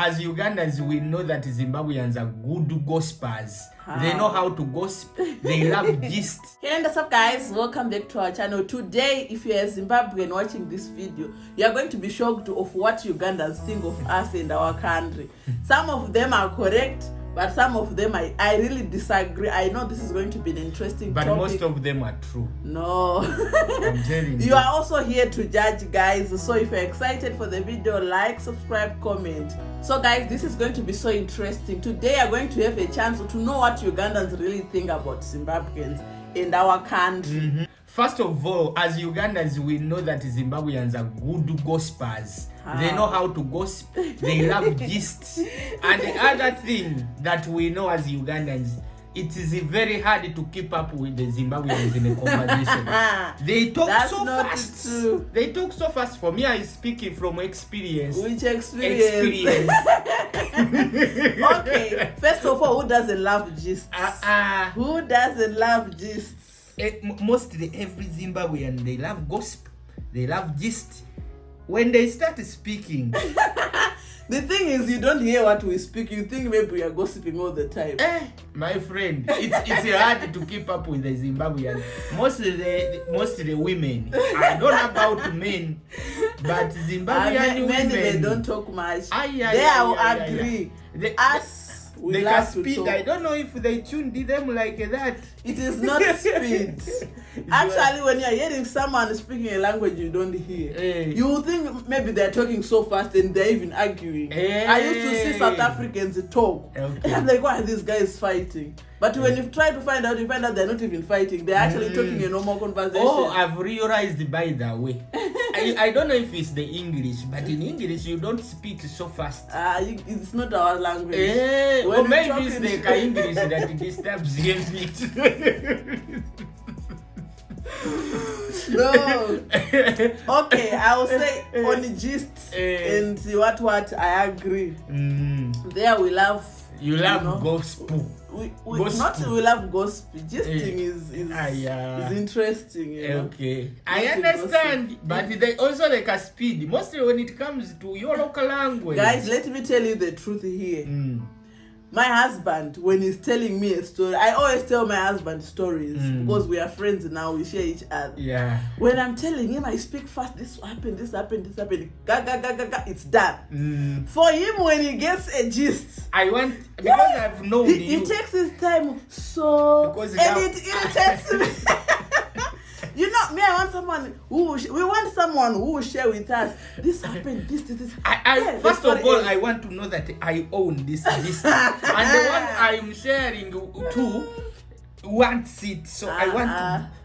As Ugandans, we know that Zimbabweans are good gossipers. They know how to gossip. They love gist. Hey, what's up, guys? Welcome back to our channel. Today, if you're a Zimbabwean watching this video, you're going to be shocked of what Ugandans think of us and our country. Some of them are correct, but some of them I really disagree. I know this is going to be an interesting but topic. Most of them are true. No. I'm telling you. You are also here to judge, guys. So if you're excited for the video, like, subscribe, comment. So guys, this is going to be so interesting. Today you're going to have a chance to know what Ugandans really think about Zimbabweans and our country. First of all, as Ugandans, we know that Zimbabweans are good gossipers. They know how to gossip. They love gist. And the other thing that we know as Ugandans, it is very hard to keep up with the Zimbabweans in a conversation. They talk That's so not fast. True. They talk so fast. For me, I speak from experience. Which experience? Okay, first of all, who doesn't love gists? Who doesn't love gists? Mostly every Zimbabwean, they love gossip. They love gist. When they start speaking, the thing is, you don't hear what we speak. You think maybe we are gossiping all the time. My friend, it's hard to keep up with the Zimbabweans. Most of the women. I don't know about men, but Zimbabwean men, women, they don't talk much. I agree. They can speed. I don't know if they tuned them like that. It is not speed. Actually, when you're hearing someone speaking a language you don't hear, you think maybe they're talking so fast and they're even arguing. I used to see South Africans talk. And I'm like, why are these guys fighting? But when you try to find out, you find out they're not even fighting. They're actually talking a normal conversation. Oh, I've realized by the way. I don't know if it's the English, but in English you don't speak so fast. It's not our language. Or maybe it's the English that disturbs him. No. Okay, I will say on the gist and what I agree. There we love. You love gospel. We love gospel. Gisting is interesting. Okay, I understand, but they also like a speed. Mostly when it comes to your local language. Guys, let me tell you the truth here. My husband, when he's telling me a story, I always tell my husband stories because we are friends now. We share each other. Yeah. When I'm telling him, I speak fast. This happened. This happened. This happened. Ga. It's done. For him, when he gets a gist, because I've known he takes his time. So it irritates me. You know, me, I want someone we want someone who will share with us. This happened, this. First of all, I want to know that I own this. And the one I'm sharing to wants it. So I want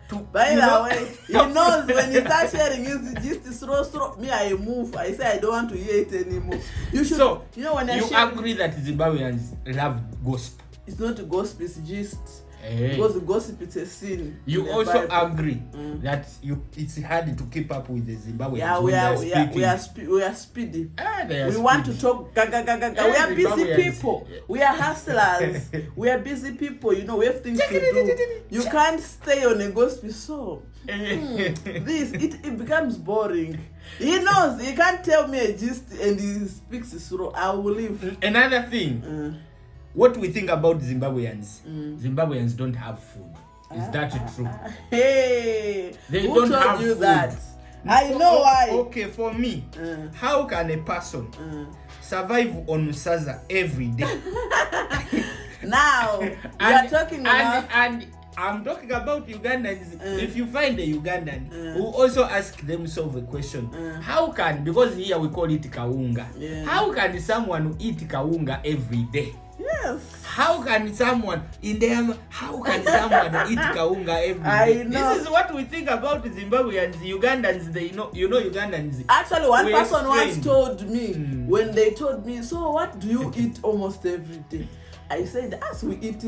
to by the way, he knows when he starts sharing his gist slow. Me, I move. I say I don't want to hear it anymore. You should. So, you know, when you agree that Zimbabweans love gospel. It's not a gospel, it's gist. Because the gossip is a sin. You also agree that it's hard to keep up with the Zimbabweans. Yeah, we are speedy. We want to talk. We are busy people. We are hustlers. We are busy people. You know, we have things to do. You can't stay on a gospel song. It becomes boring. He knows. He can't tell me a gist and he speaks slow. I will leave. Another thing. What we think about Zimbabweans? Zimbabweans don't have food. Is that true? Hey, they who don't told have you food. That? I know why. Okay, for me, how can a person survive on Saza every day? Now, you are talking about... And I'm talking about Ugandans. If you find a Ugandan, who also ask themselves a question, how can, because here we call it kaunga, how can someone eat kaunga every day? Yes. How can someone eat kaunga every day? I know. This is what we think about Zimbabweans. Ugandans, they know, Ugandans. Actually, one person once told me, when they told me, so what do you eat almost every day? I said, as we eat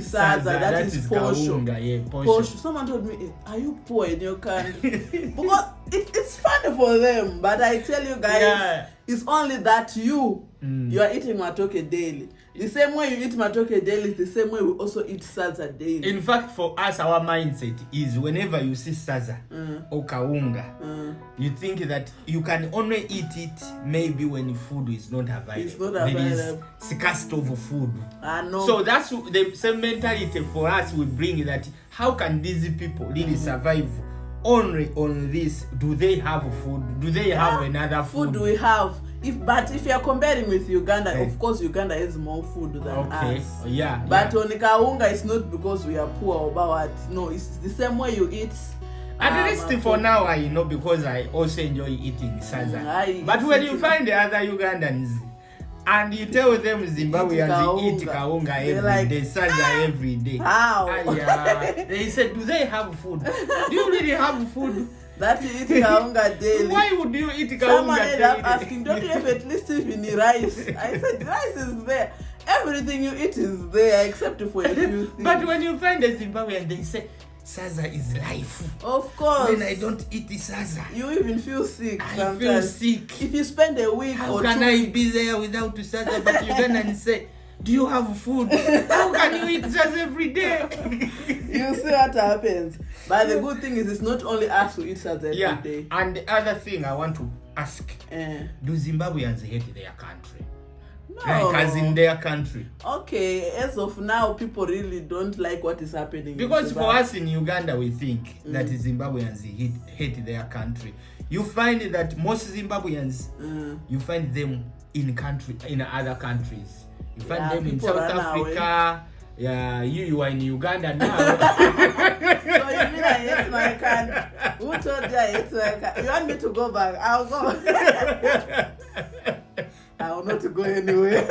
saza, that is posho. Kaunga, posho. Someone told me, are you poor in your country? Because it's funny for them, but I tell you guys, it's only that you are eating matoke daily. The same way you eat matoke daily is the same way we also eat saza daily. In fact, for us, our mindset is whenever you see saza or kaunga, you think that you can only eat it maybe when food is not available. It's not available. There is scarcity of food. No. So that's the same mentality for us. We bring that. How can these people really survive only on this? Do they have food? Do they have another food? Food we have. But if you are comparing with Uganda, of course Uganda has more food than us. But on Kaunga, it's not because we are poor or bad. No, it's the same way you eat. At least for now, I know, because I also enjoy eating saza. But when you find the other Ugandans and you tell them Zimbabweans eat kaunga every day, saza every day. How? They said, do they have food? Do you really have food? That you eat kaunga daily. Why would you eat kaunga Someone daily? ended up asking, don't you have at least even rice? I said, rice is there. Everything you eat is there except for a few things. But when you find a Zimbabwean, they say, saza is life. Of course. When I don't eat the saza, you even feel sick. I feel sick. If you spend a week how or can 2 I weeks, be there without the saza? But you can say, do you have food? How can you eat saza every day? You see what happens. But the good thing is, it's not only us who eat saza every day. And the other thing I want to ask, do Zimbabweans hate their country? No. Like as in their country. Okay, as of now, people really don't like what is happening. Because for us in Uganda, we think that Zimbabweans hate their country. You find that most Zimbabweans, you find them in other countries. You find them in South Africa. Yeah, you are in Uganda now. So you mean I hate my country? Who told you I hate my country? You want me to go back? I'll go. I will not go anywhere.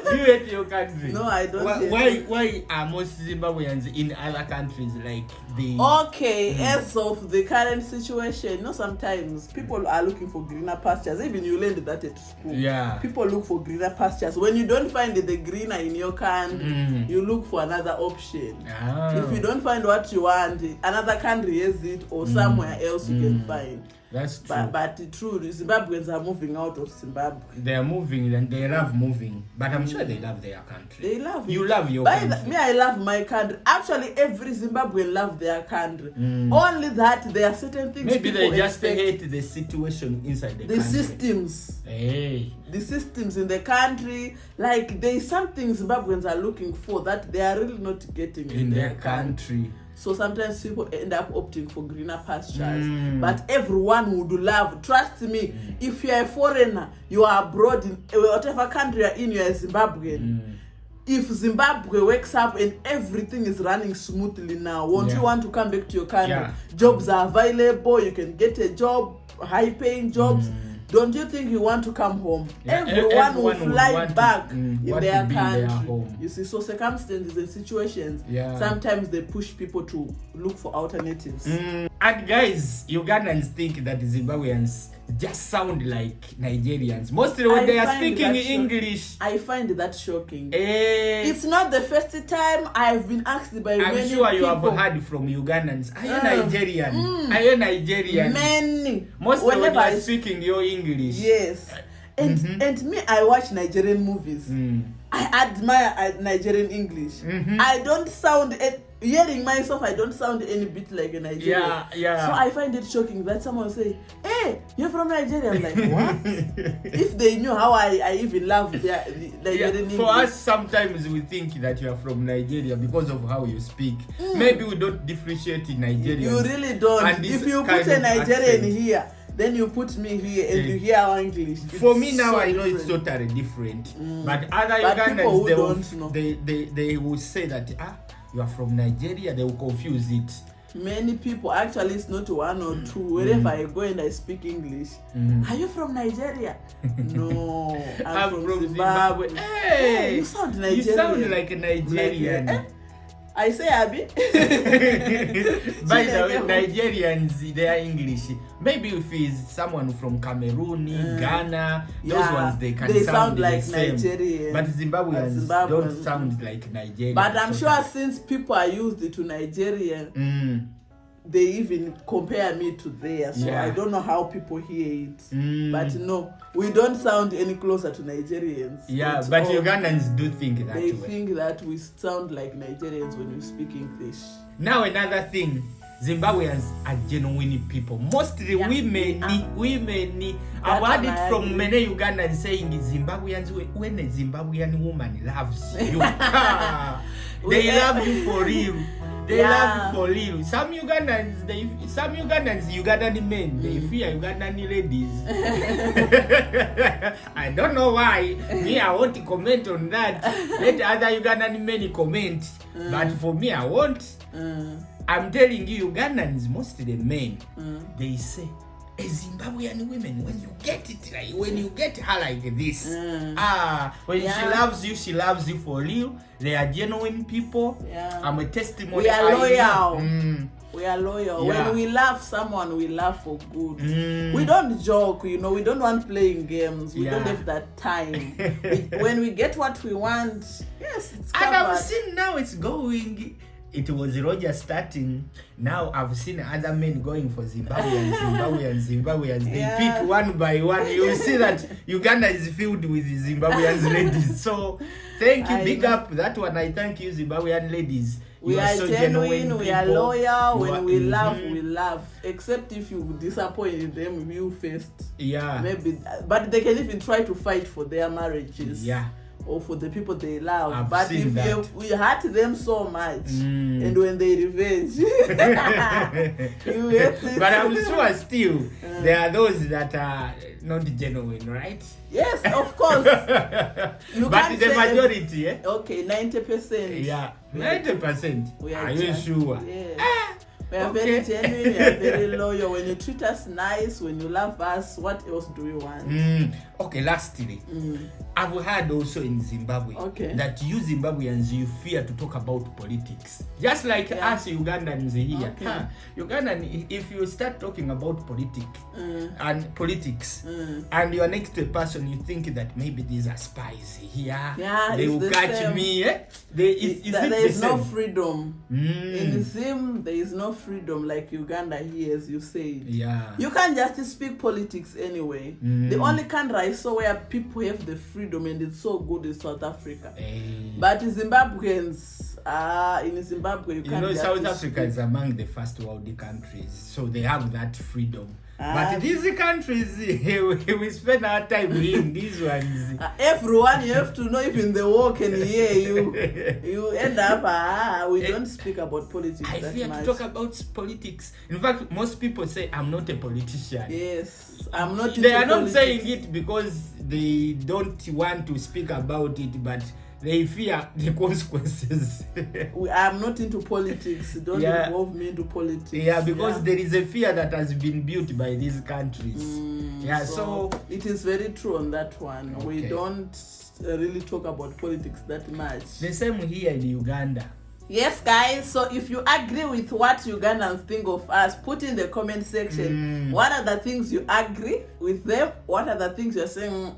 You hate your country? No, I don't. Why are most Zimbabweans in other countries like the? Okay, as of the current situation, sometimes people are looking for greener pastures. Even you learned that at school. Yeah. People look for greener pastures. When you don't find the greener in your country, you look for another option. If you don't find what you want, another country has it, or somewhere else you can find. That's true. But true, Zimbabweans are moving out of Zimbabwe. They are moving and they love moving. But I'm sure they love their country. They love it. You love your country. Me, I love my country. Actually, every Zimbabwean loves their country. Only that there are certain things. Maybe they just hate the situation inside the country. Systems. Hey. The systems in the country. Like, there is something Zimbabweans are looking for that they are really not getting in their country. So sometimes people end up opting for greener pastures. But everyone would love, trust me, if you are a foreigner, you are abroad, in whatever country you are in, you are a Zimbabwean. If Zimbabwe wakes up and everything is running smoothly now, won't you want to come back to your country? Jobs are available, you can get a job, high-paying jobs. Don't you think you want to come home? Everyone will fly back in their country. You see, so circumstances and situations, sometimes they push people to look for alternatives. And guys, Ugandans think that Zimbabweans just sound like Nigerians. Mostly when they are speaking English. I find that shocking. It's not the first time I've been asked by many people. I'm sure you have heard from Ugandans. Are you Nigerian? Are you Nigerian? Many. Mostly when they are speaking your English. Yes. And me, I watch Nigerian movies. I admire Nigerian English. I don't sound... Hearing myself, I don't sound any bit like a Nigerian. So I find it shocking that someone say, "Hey, you're from Nigeria." I'm like, what? If they knew how I even love their Nigerian English. For us, sometimes we think that you are from Nigeria because of how you speak. Maybe we don't differentiate in Nigeria. You really don't. If you put a Nigerian here, then you put me here and you hear our English. For me now, I know it's totally different. But other Ugandans, they will say that, you are from Nigeria, they will confuse it. Many people, actually it's not one or two, wherever I go and I speak English, are you from Nigeria? No, I'm from Zimbabwe. Hey, you sound Nigerian. You sound like a Nigerian. I say Abi. By the way, Nigerians, their English, maybe if it's someone from Cameroon, Ghana, those ones they sound like Nigerian. But Zimbabweans don't sound like Nigerian. But I'm sure since people are used to Nigerian, they even compare me to theirs. So I don't know how people hear it. But no, we don't sound any closer to Nigerians. Yeah, but Ugandans do think that they think that we sound like Nigerians when we speak English. Now another thing, Zimbabweans are genuine people. Mostly women. I've heard it from many Ugandans saying Zimbabweans, when a Zimbabwean woman loves you, they love you for real. They love you for real. Some Ugandans, Ugandan men, they fear Ugandan ladies. I don't know why. Me, I won't comment on that. Let other Ugandan men comment. But for me, I won't. I'm telling you, Ugandans, most of the men, they say, a Zimbabwean woman, when you get it, like when you get her like this, when she loves you for real. They are genuine people. I'm a testimony. We are loyal. We are loyal. When we love someone, we love for good. We don't joke, we don't want playing games. We don't have that time. When we get what we want, yes, it's covered. And I've seen now it's going. It was Roger starting. Now I've seen other men going for Zimbabweans. They pick one by one. You see that Uganda is filled with Zimbabwean ladies. So thank you, big up that one. I thank you, Zimbabwean ladies. We are so genuine, we are loyal. When we love, we love. Except if you disappoint them, you first. Maybe, but they can even try to fight for their marriages. Or for the people they love. But if we hurt them so much, and when they revenge, you hate it. But I'm sure still there are those that are not genuine, right? Yes, of course. But the majority, okay, 90%. Yeah, 90%. Are you sure? Yeah. We are very genuine, we are very loyal. When you treat us nice, when you love us, what else do we want? Okay, lastly, I've heard also in Zimbabwe that you Zimbabweans, you fear to talk about politics. Just like us Ugandans here. Ugandan, if you start talking about politics, and you're next to a person, you think that maybe these are spies here. They will catch me. There is no freedom. In Zim, there is no freedom like Uganda here, as you said. You can't just speak politics anyway. The only country I saw where people have the freedom and it's so good is South Africa. But Zimbabweans, in Zimbabwe, you can't just South Africa is among the first world countries, so they have that freedom. But these countries, we spend our time in these ones. Everyone, you have to know if in the war can hear you. You end up, we don't speak about politics I fear to talk about politics. In fact, most people say, I'm not a politician. Yes, I'm not. They are not saying it because they don't want to speak about it, but they fear the consequences. I'm not into politics. Don't involve me into politics. Because there is a fear that has been built by these countries. So it is very true on that one. We don't really talk about politics that much. The same here in Uganda. Yes, guys, so if you agree with what Ugandans think of us, put in the comment section what are the things you agree with them, what are the things you're saying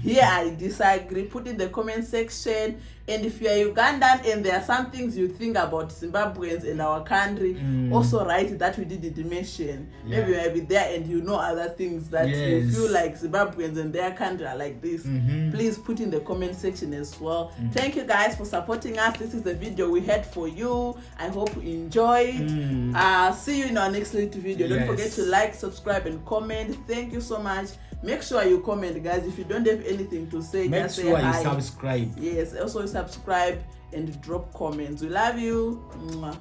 here I disagree. Put in the comment section. And if you're Ugandan and there are some things you think about Zimbabweans in our country, also write that we didn't mention. Maybe you might be there and you know other things that you feel like Zimbabweans in their country are like this. Please put in the comment section as well. Thank you guys for supporting us. This is the video we had for you. I hope you enjoyed. See you in our next little video. Don't forget to like, subscribe, and comment. Thank you so much. Make sure you comment, guys. If you don't have anything to say, just say hi. Make sure you subscribe. Yes, also subscribe and drop comments. We love you. Mwah.